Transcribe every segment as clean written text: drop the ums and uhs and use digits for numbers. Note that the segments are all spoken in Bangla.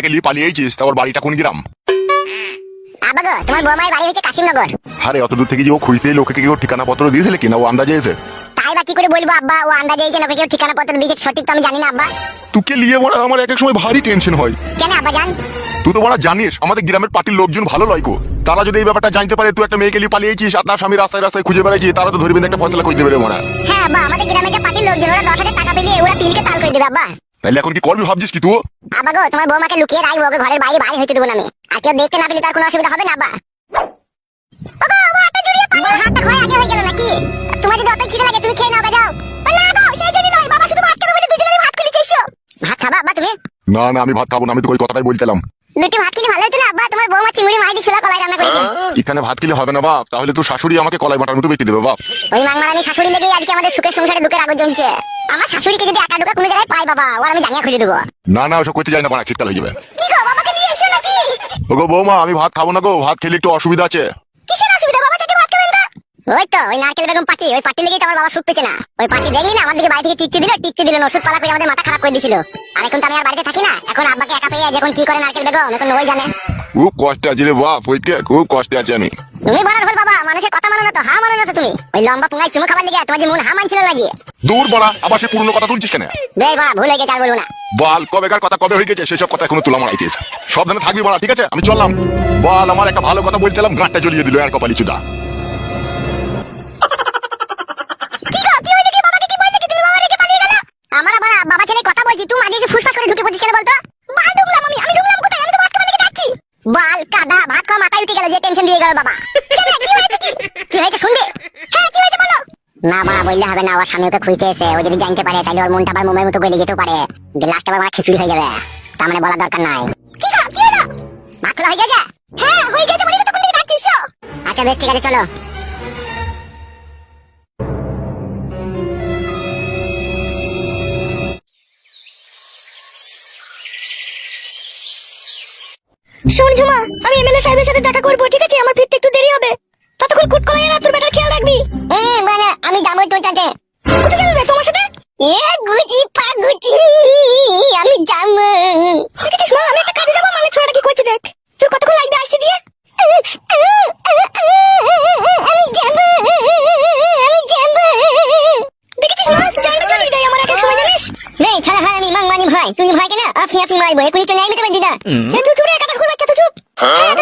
মেয়েকে নিয়ে পালিয়েছিস, তা ওর বাড়িটা কোন গ্রাম? আব্বা গো, তোমার বৌমার বাড়ি হচ্ছে কাশিমনগর। আরে অত দূর থেকে যে ও খুঁজতে লোকে কেউ ঠিকানা পত্র দিয়েছিল কিনা, ও আন্দাজে এসে? তাই বা কি করে বলবো আব্বা, ও আন্দাজে এসে লোকে কেউ ঠিকানা পত্র দিয়েছে সঠিক তো আমি জানি না আব্বা। তোকে নিয়ে বড় আমার এক এক সময় ভারী টেনশন হয়। কেন আব্বা জান? তুই তো বড় জানিস আমাদের গ্রামের পার্টির লোকজন ভালো লয়কো, তারা যদি এই ব্যাপারটা জানতে পারে তুই একটা মেয়েকে নিয়ে পালিয়েছিস আর তার স্বামী রাস্তায় রাস্তায় খুঁজে বেড়াইছিস, তারা তো ধরবেন একটা ফয়সালা করে দেবে রে মনে। হ্যাঁ আব্বা, আমাদের গ্রামে যে পার্টির লোকজন ওরা 10,000 টাকা পেলে ওরা তিলকে তাল করে দেবে আব্বা। তাহলে এখন কি করবি ভাবছিস কি তুই? আব্বা গো, তোমার বৌমাকে লুকিয়ে রাখবো, ওকে ঘরের বাইরে বাইরে হইতে দেবো না আমি। আর কেউ দেখতে না পেলে তার কোনো অসুবিধা হবে না আব্বা। ওগো, ও হাতটা জড়িয়ে পড়ে। হাতটা ক্ষয় আগে হয়ে গেল নাকি? তোমার যদি অত খিদে লাগে তুমি খেয়ে নাও, যাও। না দাও, সেই জন্য নয়, বাবা শুধু ভাত খাবে বলে দুজনেরই ভাত খুলেছে এসো। ভাত খাবা আব্বা তুমি? না না, আমি ভাত খাবো না, আমি তো ওই কথাটাই বলছিলাম। দুটি ভাত খেলে ভালো হতো না আব্বা? তোমার বৌমা চিংড়ি মাছ দিয়ে ছোলা কলাই রান্না করেছে। এখানে ভাত খেলে হবে না বাপ, তাহলে তো শাশুড়ি আমাকে কলাই বাটার মতো বেঁচে দেবে বাপ। ওই মাংমারানি শাশুড়ি লেগেই আজকে আমাদের সুখের সংসারে দুঃখের আগুন জ্বলছে। আমার শাশুড়িকে যদি একা ঢোকা কোনো জায়গায় পাই বাবা, ওর আমি জানিয়ে খুঁজে দেবো। না না, ওসব করতে যাই না, বাড়া শীতকাল হয়ে যাবে। কি গো, বাবাকে নিয়ে এসো নাকি? ওগো বৌমা, আমি ভাত খাবো না গো, ভাত খেলে একটু অসুবিধা আছে। কিসের অসুবিধা বাবা, চাচা ভাত খাবেন না? ওই তো ওই নারকেল বেগম পার্টি, ওই পার্টি লেগেই তো আমার বাবা সুখ পেছে না। ওই পার্টি দেখলি না আমার দিকে বাড়ি থেকে টিকতে দিল ওষুধ পালা করে আমাদের মাথা খারাপ করে দিয়েছিল। আর এখন তো আমি আর বাড়িতে থাকি না, এখন আব্বাকে একা পেয়ে এখন কি করে নারকেল বেগম এখন ওই জানে। খুব কষ্টে আছি রে বাপ, ওইকে খুব কষ্টে আছি আমি। তুমি বলার ভুল বাবা, মানুষের কথা মানো না তো, হা মানো না তো তুমি। ওই লম্বা পুঙ্গায় চুমু খাবার লেগে তোমার যে মন হা মানছিল লাগিয়ে। দূর বড়া, আবার সে পুরনো কথা তুলছিস কেন? বেশ বাবা, ভুল হয়ে গেছে, আর বলবো না। বল কবেকার কথা কবে হয়ে গেছে, সেসব কথা এখনো তুলা মারাইতিস। সাবধানে থাকবি বড়া, ঠিক আছে? আমি চললাম। বল, আমার একটা ভালো কথা বলছিলাম, গাঁটটা জ্বলিয়ে দিল আর কপালি চুদা। কি গো, কি হইলো কি? বাবাকে কি বললে কি তুমি বাবা রেখে পালিয়ে গেল? আমার আবার বাবা ছেলে কথা বলছি, তুই মাঝে এসে ফুসফাস করে ঢুকে পড়ছিস কেন বলতো? বাল ঢুকলাম আমি ঢুকলাম কোথায়? আমি তো ভাত খাবার লেগে যাচ্ছি। বাল কাদা, ভাত খাওয়া মাথায় উঠে গেল, যে টেনশন দিয়ে গেল বাবা। কেন, কি হয়েছে কি? কি হয়েছে শুনবে? হ্যাঁ কি হয়েছে বলো। না বাবা বললে হবে না, ওর স্বামী ওকে খুঁজতে এসে, ও যদি জানতে পারে তাহলে ওর মনটা আবার মোমের মতো গলে যেতেও পারে, যে লাস্ট আবার খিচুড়ি হয়ে যাবে। তার মানে বলা দরকার নাই। কি গো, কি হলো? ভাত খাওয়া হয়ে গেছে? হ্যাঁ হয়ে গেছে, বলি তো তখন থেকে ডাকছিস। আচ্ছা বেশ ঠিক আছে, চলো। শোন ঝুমা, আমি এমএলএ সাহেবের সাথে দেখা করবো, ঠিক আছে? আমার ফিরতে একটু দেরি হবে, ততক্ষণ কুটকলাইয়ের আর তোর বেটার খেয়াল রাখবি। মানে আমি যাবো তোর সাথে। কোথায় যাবি তোমার সাথে? গুচি পাগুচি, আমি যাবো। দেখেছিস মা, আমি একটা কাজে যাবো, মানে ছোড়াটা কি করছে দেখ। তোর কতক্ষণ লাগবে আসতে দিয়ে? আমি যাবো, দেখেছিস মা, জানতে চলে দেয় আমার এক এক সময়, জানিস? নেই ছাড়া হয়, আমি মাংমানি ভাই, তুমি ভাই কেন আপনি মারবো, এখনই চলে আসবে তোমার দিদা। তুই চুপ রে, একটা খুব বাচ্চা, তুই চুপ।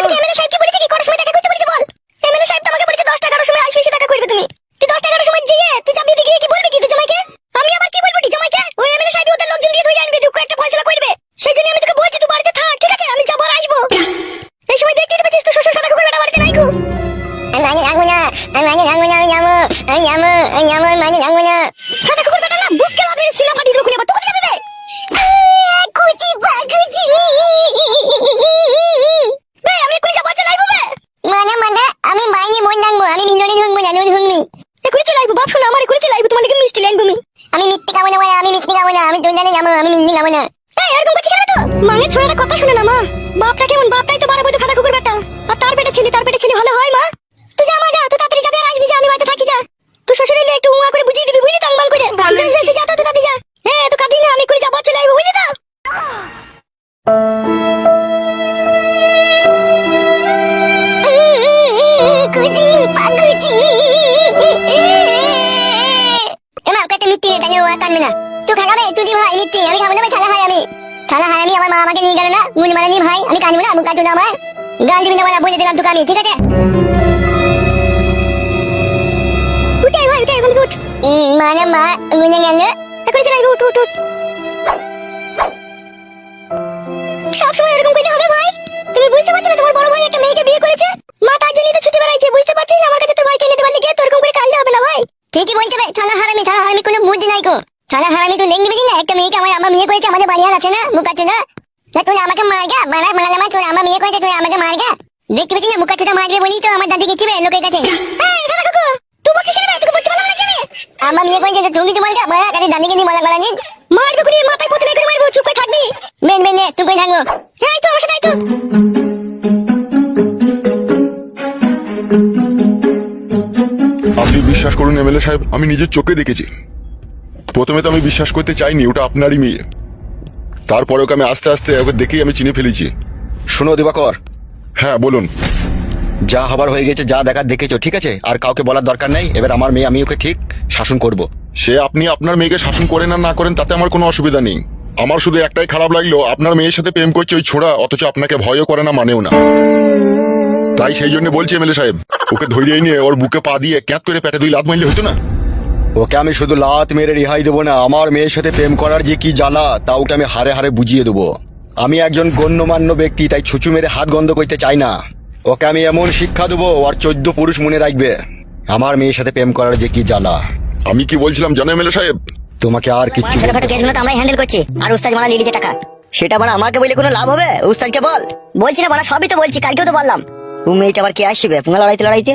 এমএলএ সাহেব কি বলেছে, কি করার সময় দেখা করতে বলেছে বল? এমএলএ সাহেব তো আমাকে বলেছে 10টা-11টার সময় আসবে, সে দেখা করবে তুমি। তুই 10টা-11টার সময় গিয়ে তুই চাবি দিয়ে গিয়ে কি বলবি কি তুই জামাইকে? আমি আবার কি বলবো জামাইকে? ওই এমএলএ সাহেব ওদের লোকজন দিয়ে ধরে আনবে, দুঃখ একটা ফয়সালা করবে। সেই জন্য আমি তোকে বলছি তুই বাড়িতে থাক, ঠিক আছে? আমি যাবো আর আসবো। এই সময় দেখতে পেয়েছিস তো শ্বশুর সাদা কুকুর বেটা বাড়িতে নাই গো। আমি রাখবো না, আমি যাবো, সাদা কুকুর বেটা না, বুক কেলা ধরে সিনা পাটি রুকুনে, আবার তুই কোথায় যাবে? কুচি পাগুচি বে, আমি এখনই যাবো, চলে আইবো বে। মানে আমি বাইরে মন রাখবো, আমি মিননে ঢুকবো না, নুন ঢুকবি। এখনই চলে আইবো বাপ, শোনো আমার এখনই চলে আইবো, তোমার লেগে মিষ্টি লাইন তুমি। আমি মিথ্যে খাবো না, আমি মিথ্যে খাবো না, আমি দুজনে যাবো, আমি মিথ্যে খাবো না। এই এরকম করছিস কেন তো? মাঙের ছোড়াটা কথা শুনে না মা, বাপটা কেমন, বাপটাই তো বাড়াবো তো খাতা কুকুর বেটা, আর তার পেটে ছেলে ভালো হয় মা? তুই যা মা, যা, তুই তাড়াতাড়ি যাবি আর আসবি, যা, আমি বাড়িতে থাকি, যা। তুই শ্বশুর এলে একটু উয়া করে বুঝিয়ে দিবি, বুঝলি? তাংবাল করে বেশ বেশ, যা তো, তুই তাড়াতাড়ি যা। হ্যাঁ তো কাঁদিস না, আমি করে যাবো, চলে আইবো, বুঝলি তো? আমার মা আমাকে নিয়ে গেল না, মুনি মারানি ভাই, আমি কাঁদবো না, মুখ কাটু না আমার। গান দিবি না বলা, বলে দিলাম তোকে আমি, ঠিক আছে? উঠাই ভাই, উঠাই, এখন উঠ। মানে মা মুনে গেল, এখন চলে আইবো, উঠ। সবসময় এরকম করলে হবে ভাই? তুমি বুঝতে পারছো না তোমার বড় ভাই একটা মেয়েকে বিয়ে করেছে? মা তার জন্যই তো ছুটে বেড়াইছে, বুঝতে পারছিস? আমার কাছে তোর ভাইকে নিতে পারলে গিয়ে তো এরকম করে কাঁদলে হবে না ভাই। ঠিকই বলতে হবে, থানা হারামি কোনো বুদ্ধি নাই গো। থানা হারামি তুই দেখবি না, একটা মেয়েকে আমার বিয়ে করেছে, আমাদের বাড়ি আর আছে না, মুখ আছে না? তুই আমাকে মারগা, মারা তোর আমার বিয়ে করেছে, তুই আমাকে মারগা। দেখতে পেয়েছিস না, মুখ আছে মারবে বলি তো আমার দাদি গেছিবে লোকের কাছে। তুই বলছিস না, তোকে বলতে পারলাম না কেন? আমার বিয়ে করেছে তুমি কিছু বলগা, মারা কাছে দাদিকে নিয়ে বলা নি মারবে করে, মাথায় পুতলে করে মারবো, চুপ করে থাকবি। মেন তুই কই থাকবো? হ্যাঁ তো অবশ্যই তো। আপনি বিশ্বাস করুন এমএলএ সাহেব, আমি নিজের চোখে দেখেছি। প্রথমে তো আমি বিশ্বাস করতে চাইনি ওটা আপনারই মেয়ে, তারপরে ওকে আমি আস্তে আস্তে ওকে দেখেই আমি চিনে ফেলেছি। শোনো দিবাকর, হ্যাঁ বলুন। যা হবার হয়ে গেছে, যা দেখার দেখেছো, ঠিক আছে? আর কাউকে বলার দরকার নেই। এবার আমার মেয়ে, আমি ওকে ঠিক শাসন করব। সে আপনি আপনার মেয়েকে শাসন করেন আর না করেন তাতে আমার কোনো অসুবিধা নেই। আমার শুধু একটাই খারাপ লাগলো, আপনার মেয়ের সাথে প্রেম করছে ওই ছোড়া, অথচ আপনাকে ভয়ও করে না, মানেও না। তাই সেই জন্য বলছি এমএলএ সাহেব, ওকে ধরিয়ে নিয়ে ওর বুকে পা দিয়ে ক্যাপ করে পেটে 2 লাত মারলে হতো না? ওকে আমি শুধু লাত মেরে রেহাই দেবো না, আমার মেয়ের সাথে প্রেম করার যে কি জ্বালা তা ওকে আমি হারে হারে বুঝিয়ে দেবো। আমি একজন গণ্যমান্য ব্যক্তি, তাই ছুঁচু মেরে হাত গন্ধ করতে চাই না। ওকে আমি এমন শিক্ষা দেবো আর 14 পুরুষ মনে রাখবে আমার মেয়ের সাথে প্রেম করার যে কি জ্বালা। আমি কি বলছিলাম জানো এমএলএ সাহেব? তোমাকে আর কিচ্ছু ছোটখাটো কেসগুলো তো আমরাই হ্যান্ডেল করছি, আর উস্তাদ মারা লিলিতে টাকা। সেটা বড় আমাকে বলে কোনো লাভ হবে? উস্তাদকে বল। বলছি না বড়, সবই তো বলছি, কালকেও তো বললাম। তুমি এইটা আবার কে আসবে পুঙ্গা লড়াইতে?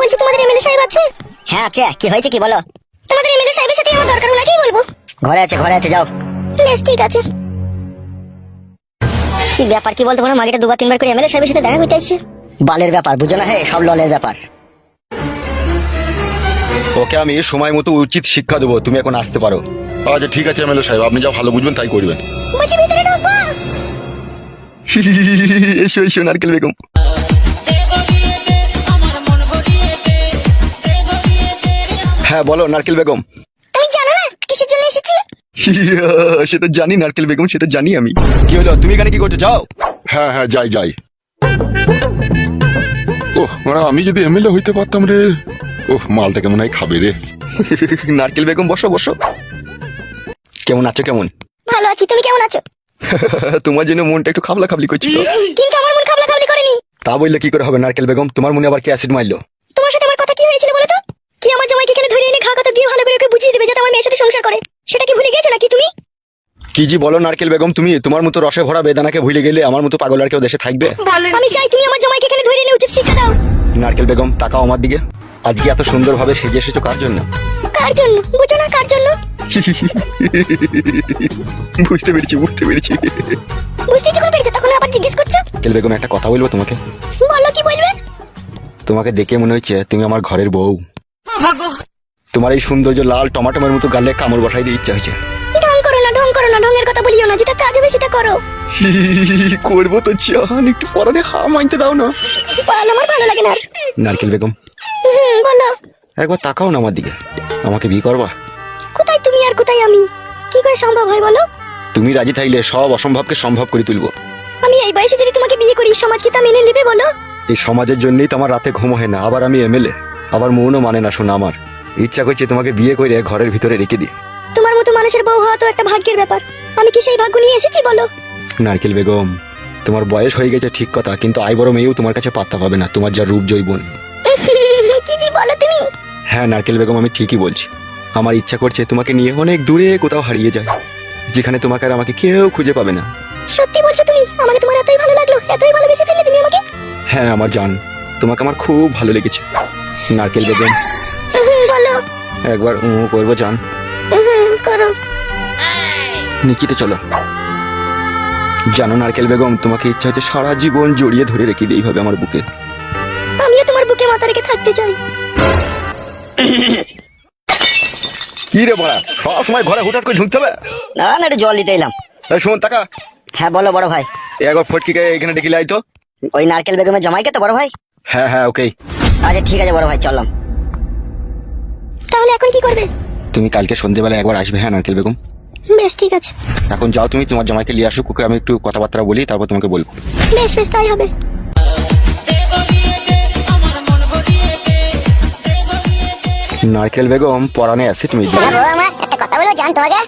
বলছি তোমাদের এমএলএ সাহেব আছে? হ্যাঁ আছে। কি হয়েছে কি বলো? তোমাদের এমএলএ সাহেবের সাথে আমার দরকার, ওনাকেই বলবো। ঘরে আছে যাও। বেশ ঠিক আছে। কি ব্যাপার কি বলতো, মাগিটা 2-3 বার করে এমএলএ সাহেবের সাথে দেখা করতে আসছে। বালের ব্যাপার বুঝো না, হে সব ললের ব্যাপার। ওকে আমি সময় মতো উচিত শিক্ষা দেবো। তুমি এখন আসতে পারো। আচ্ছা ঠিক আছে এমএলএ সাহেব, আপনি যা ভালো বুঝবেন তাই করবেন। বলছি ভিতরে ঢোকবো? এসো এসো নারকেল বেগম। হ্যাঁ বলো নারকেল বেগম। তুমি জানো না কিসের জন্য এসেছি? সে তো জানি নারকেল বেগম, সে তো জানি আমি। কি হলো, তুমি এখানে কি করছো? যাও। হ্যাঁ হ্যাঁ যাই। ওহ মানে আমি যদি এমএলএ হইতে পারতাম রে। ওহ মালটাকে মনে হয় খাবে রে। নারকেল বেগম বসো বসো। কেমন আছো? কেমন? ভালো আছি, তুমি কেমন আছো? তোমার জন্য মনটা একটু খাবলা খাবলি করছিল। কিন্তু আমার মন খাবলা খাবলি করেনি। তা বললে কি করে হবে নারকেল বেগম? তোমার মনে আবার কি অ্যাসিড মারলো? তোমার সাথে আমার কথা কি হয়েছিল বলো তো? কি আমার জামাইকে এখানে ধরে এনে খাওয়া কথা দিয়ে ভালো করে ওকে বুঝিয়ে দিবে যাতে আমার মেয়ের সাথে সংসার করে, সেটা কি ভুলে গেছো নাকি তুমি? কি জি বলো নারকেল বেগম তুমি? তোমার মতো রসে ভরা বেদানাকে ভুলে গেলে আমার মতো পাগল আর কেউ দেশে থাকবে? আমি চাই তুমি আমার জামাইকে এখানে ধরে এনে উচিত শিক্ষা দাও। নারকেল বেগম তাকাও আমার দিকে। আজকে এত সুন্দরভাবে সেজে এসেছো কার জন্য? কার জন্য বুঝো না? কার জন্য? বুঝতে পেরেছি। বুঝতে যখন পেরেছো তখন আবার জিজ্ঞেস করছো? নারকেল বেগম একটা কথা বলবো তোমাকে? বলো, কি বলবে? তোমাকে দেখে মনে হচ্ছে তুমি আমার ঘরের বউ। তোমার এই সৌন্দর্য লাল টমাটোমের মতো গালে কামড় বসাই দিয়ে ইচ্ছা হয়েছে। ঢং করো না, ঢঙের কথা বলিও না, যেটা কাজ হবে সেটা করো। করবো তো চান, একটু পরানে হা মানতে দাও না। পাল আমার ভালো লাগে না আর। নারকেল বেগম বলো। একবার তাকাও না আমার দিকে। আমাকে বিয়ে করবা? কোথায় তুমি আর কোথায় আমি? কি করে সম্ভব হয় বলো? তুমি রাজি থাকলে সব অসম্ভবকে সম্ভব করে তুলবো। আমি এই বয়সে যদি তোমাকে বিয়ে করি, সমাজ কি তা মেনে নেবে বলো? এই সমাজের জন্যই তো আমার রাতে ঘুম হয় না। আবার আমি এমএলএ, আবার মনও মানে না শোনা। আমার ইচ্ছা করছে তোমাকে বিয়ে করে ঘরের ভিতরে রেখে দিই। তোমার মতো মানুষের বউ হওয়া তো একটা ভাগ্যের ব্যাপার। আমি কি সেই ভাগ্য নিয়ে এসেছি বলো? নারকেল বেগম তোমার বয়স হয়ে গেছে ঠিক কথা, কিন্তু আই বড় মেয়েও তোমার কাছে পাত্তা পাবে না, তোমার যা রূপ জৈবন। কি জি বলো তুমি? হ্যাঁ নারকেল বেগম আমি ঠিকই বলছি। আমার ইচ্ছা করছে তোমাকে নিয়ে অনেক দূরে কোথাও হারিয়ে যায়, যেখানে তোমাকে আর আমাকে কেউ খুঁজে পাবে না। সত্যি বলছো তুমি? আমাকে তোমার এতই ভালো লাগলো, এতই ভালোবেসে ফেললে তুমি আমাকে? হ্যাঁ আমার জান, তোমাকে আমার খুব ভালো লেগেছে। নারকেল বেগম বলো। একবার করবো জান? করো। নিকিতে চলো। জানো নারকেল বেগম তোমাকে ইচ্ছা হচ্ছে সারা জীবন জড়িয়ে ধরে রেখে দিই এইভাবে আমার বুকে। আমিও তোমার বুকে মাথা রেখে থাকতে চাই। কি রে বড়া, সব সময় ঘরে হুটহাট করে ঢুকতে হবে? না একটু জল দিতে এলাম। শোন টাকা। হ্যাঁ বলো বড় ভাই। একবার ফটকিকে এখানে ডেকে লাই তো। ওই নারকেল বেগমের জামাইকে তো বড় ভাই? হ্যাঁ ওকে। আচ্ছা ঠিক আছে বড় ভাই, চললাম। তাহলে এখন কি করবে? তুমি কালকে সন্ধ্যেবেলা একবার আসবে। হ্যাঁ নারকেল বেগম বেশ ঠিক আছে। এখন যাও তুমি, তোমার জামাইকে নিয়ে আসো, ওকে আমি একটু কথাবার্তা বলি, তারপর তোমাকে বলবো। বেশ তাই হবে। নারকেল বেগম পরানে অ্যাসিড মিশিয়ে একটা কথা বলবো জান তোমাকে?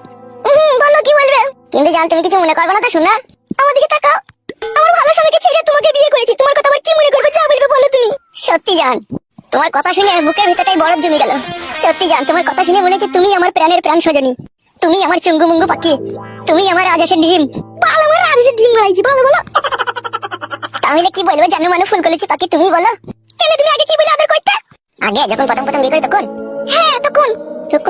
বলো, কি বলবে? কিন্তু জান তুমি কিছু মনে করবে না তো? শোনা, আমার দিকে তাকাও। আমার ভালো স্বামীকে ছেড়ে তোমাকে বিয়ে করেছি, তোমার কথা আবার কি মনে করবে? যা বলবে বলো তুমি। সত্যি জান, তোমার কথা শুনে বুকের ভিতরটাই বরফ জমে গেল। সত্যি জান, তোমার কথা শুনে মনে হচ্ছে তুমি আমার প্রাণের প্রাণ সজনী, তুমি আমার চুঙ্গু মুঙ্গু পাখি, তুমি আমার রাজেশের ডিম। ভালো, আমার রাজেশের ডিম মারাইছি। ভালো বলো। তাহলে কি বলবো জানো মানু ফুল করেছি পাখি, তুমি বলো। কেন তুমি আগে কি বলে আদর করতে? আগে যখন প্রথম বিয়ে করি তখন? হ্যাঁ তখন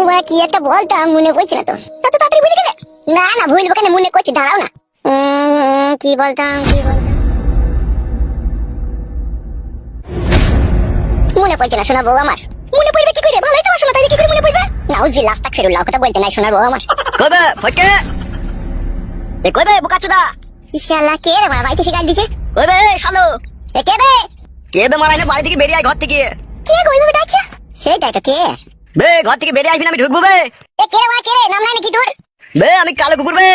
বলা কি একটা বলতাম, মনে পড়ছে না তো। তত তাড়াতাড়ি ভুলে গেলে? না ভুলবো কেন, মনে করছি, দাঁড়াও না। কি বলতাম মনে পড়ছে না শোনা বউ আমার। মনে পড়বে কি করে? ভালোই তো শোনা, তাইলে কি করে মনে পড়বে? নাউজি লাস্তা ফেরুল্লাহ কথা বলতে নাই শোনার বউ আমার। কবে ফটকে এ কবে বুকাচুদা ইশাআল্লাহ কে রে বাবা বাইতে শিকাল দিছে। কবে শালো এ কে বে? কে বে মারাই না বাড়ি থেকে বেরিয়ে আয় ঘর থেকে কে গো এইভাবে ডাকছে? সেটাই তো কে? বে ঘর থেকে বেরিয়ে আসবি না আমি ঢুকবো বে এ কে রে বাবা কে রে? নাম নাই নাকি তোর? বে আমি কালো কুকুর বে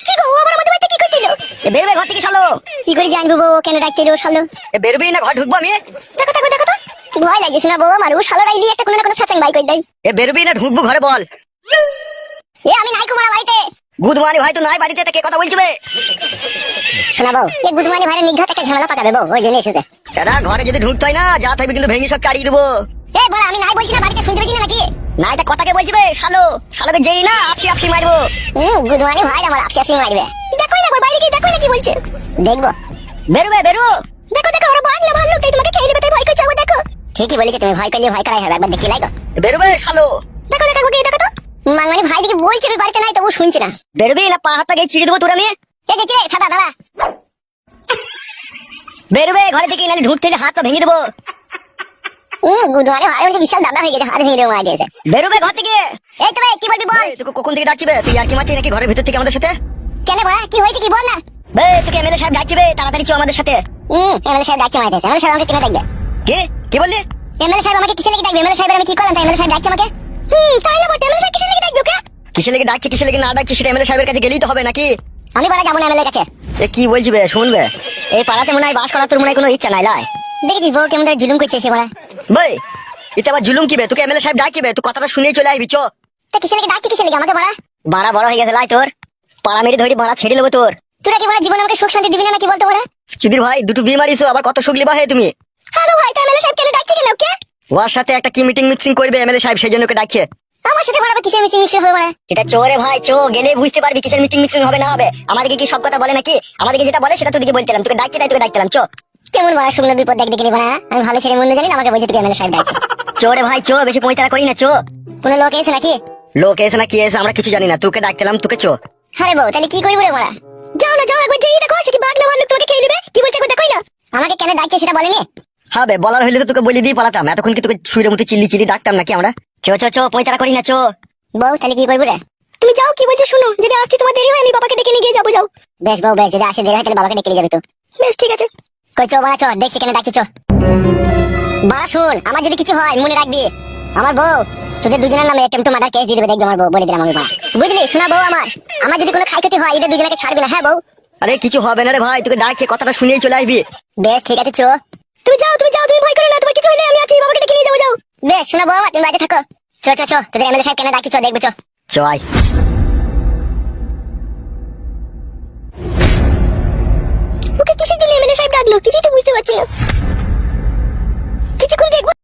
কি গো ও আমার মধ্যে বাইতে কি করছিল? এ বেরবে ঘর থেকে শালো কি করে জানবো বউ ও কেন ডাকছিল শালো? এ বেরবি না ঘর ঢুকবো আমি দেখো দেখো দেখো তো ভয় লাগছে শোনা বউ আমার। ও শালো রাইলি একটা কোনো না কোনো ফ্যাচাং বাই কই দেয়। এ বেরবি না ঢুকবো ঘরে বল এ আমি নাই কুমারা বাড়িতে। গুদমানি ভাই তো নাই বাড়িতে তা কে কথা বলছি বে শোনা বউ এই গুদমানি ভাইয়ের নিঘাত একটা ঝামেলা পাকাবে বউ ওই জন্য এসেছে। এরা ঘরে যদি ঢুকতে হয় না যা থাকবে কিন্তু ভেঙে সব কাড়িয়ে দেবো এ বড় আমি নাই বলছি না বাড়িতে শুনতে পেয়েছি না নাকি? নাই তা কথাকে বলছি বে শালো শালোকে যেই না আপসি আপসি মারবো গুদমানি ভাই আমার আপসি আপসি মারবে। দেখোই না বাইরে গিয়ে দেখোই না কি বলছে। দেখবো বেরবে বেরো দেখো দেখো ওরা বাঘ না ভালো তাই তোমাকে খেয়ে নেবে তাই ভয় করছে আবার দেখো। ঠিকই বলেছে তুমি ভয় করলে ভয় করাই হবে একবার দেখি লাগো। বেরবে শালো দেখো দেখো ওকে দেখো তো মাংমানি ভাই দিকে বলছে আমি বাড়িতে নাই তবু শুনছে না। বেরবি না পা হাত পা গিয়ে চিড়ে দেবো তোর আমি এ গেছে রে ফাদা দাঁড়া। বেরবে ঘরে থেকে নাহলে ঢুকতে হলে হাত পা ভেঙে দেবো গুদমানি ভাই বলছে বিশাল দাদা হয়ে গেছে হাত ভেঙে দেবো মারা দিয়েছে। বেরোবে ঘর থেকে এই তো ভাই কি বলবি বল। তোকে কখন থেকে ডাকছিবে তুই আর কি মারছিস নাকি ঘরের ভিতর থেকে আমাদের সাথে কেন বড়া কি হয়েছে কি বল না। বে তোকে এমএলএ সাহেব ডাকছিবে তাড়াতাড়ি চো আমাদের সাথে এমএলএ সাহেব ডাকছে মাইতে এমএলএ সাহেব আমাকে কেন ডাকবে? কি কি বললি এমএলএ সাহেব আমাকে কিসের লেগে ডাকবে? এমএলএ সাহেব আমি কি করলাম তাই এমএলএ সাহেব ডাকছে আমাকে? তাই না বটে এমএলএ সাহেব কিসের লেগে ডাকবে ওকে? কিসে লেগে ডাকছে কিসে লেগে না ডাকছে সেটা এমএলএ সাহেবের কাছে গেলেই তো হবে নাকি আমি বড়া যাবো না এমএলএ কাছে। এ কি বলছিবে শুনবে এই পাড়াতে মনে হয় বাস করার তোর মনে হয় কোনো ইচ্ছা নাই লাই দেখেছিস বউ কেমন ধরে জুলুম করছে সে বড়া। বই এটা আবার জুলুম কিবে তোকে এমএলএ সাহেব ডাকছিবে তুই কথাটা শুনেই চলে আসবি চো তা কিসের লেগে ডাকছে কিসের লেগে আমাকে বড়া? বাড়া বড় হয়ে গেছে লাই তোর পাড়া মেরে ধরি বাড়া ছেড়ে নেবো তোর তোরা কি বড়া জীবনে আমাকে সুখ শান্তি দিবি না নাকি বলতো বড়া? সুধীর ভাই দুটো বিয়ে মারিছো আবার কত সুখ লিবা হে তুমি হ্যালো ভাই তাই এমএলএ সাহেব কেন ডাকছে কেন ওকে? ওর সাথে একটা কি মিটিং মিক্সিং করবে এমএলএ সাহেব সেই জন্য ওকে ডাকছে আমার সাথে বড়া কিসের মিটিং মিশে হবে বড়া? এটা চোরে ভাই চো গেলে বুঝতে পারবি কিসের মিটিং মিক্সিং হবে না হবে আমাদেরকে কি সব কথা বলে নাকি আমাদেরকে যেটা বলে সেটা তোকে বলতেলাম তোকে ডাকছে তাই তোকে ডাকতেলাম চো কেমন বড়া শুকনো বিপদ দেখ দেখে বড়া আমি ভালো ছেলে মন্দ জানি না আমাকে বলছে তুই এমএলএ সাহেব ডাকছে। চোরে ভাই চো বেশি পয়তারা করি না চো কোনো লোক এসে নাকি? লোক এসে না কি এসে আমরা কিছু জানি না তোকে ডাকতেলাম তোকে চো আরে বউ তাহলে কি করবো রে বড়া? যাও না যাও একবার যেই দেখো সে কি বাঘ না ভাল্লুক তোকে খেয়ে নেবে কি বলছে একবার দেখোই না। আমাকে কেন ডাকছে সেটা বলেনি? হবে বলার হইলে তো তোকে বলে দিয়ে পালাতাম এতক্ষণ কি তোকে শুয়ের মতো চিল্লি চিল্লি ডাকতাম নাকি আমরা চো চো চো পয়তারা করি না চো বউ তাহলে কি করবো রে? তুমি যাও কি বলছো শুনো যদি আসতে তোমার দেরি হয় আমি বাবাকে ডেকে নিয়ে গিয়ে যাবো যাও। বেশ বউ বেশ যদি আসে দেরি হয় তাহলে বাবাকে ডেকে নিয়ে যাবে তো। বেশ ঠিক আছে কই চো বাড়া চো দেখছি কেন ডাকছি চো। বাড়া শুন আমার যদি কিছু হয় মনে রাখবি আমার বউ তোদের দুজনের নামে অ্যাটেম্পট টু মার্ডার কেস দিয়ে দেবে দেখবে আমার বউ বলে দিলাম আমি বাড়া বুঝলি শোনা বউ আমার যদি কোনো ক্ষয়ক্ষতি হয় এদের দুজনকে ছাড়বে না হ্যাঁ বউ? আরে কিছু হবে না রে ভাই তোকে ডাকছে কথাটা শুনেই চলে আসবি বেশ ঠিক আছে চো তুমি যাও তুমি ভয় করো না তোমার কিছু হলে আমি আছি বাবাকে ডেকে নিয়ে যাবো যাও। বেশ শোনা বউ তুমি বাইরে থাকো চো চো চো তোদের এমএলএ সাহেব কেন ডাকছি চো দেখবে চো। চো আয় ওকে কিসের জন্য এমএলএ সাহেব ডাকলো কিছুই তো বুঝতে পারছি না।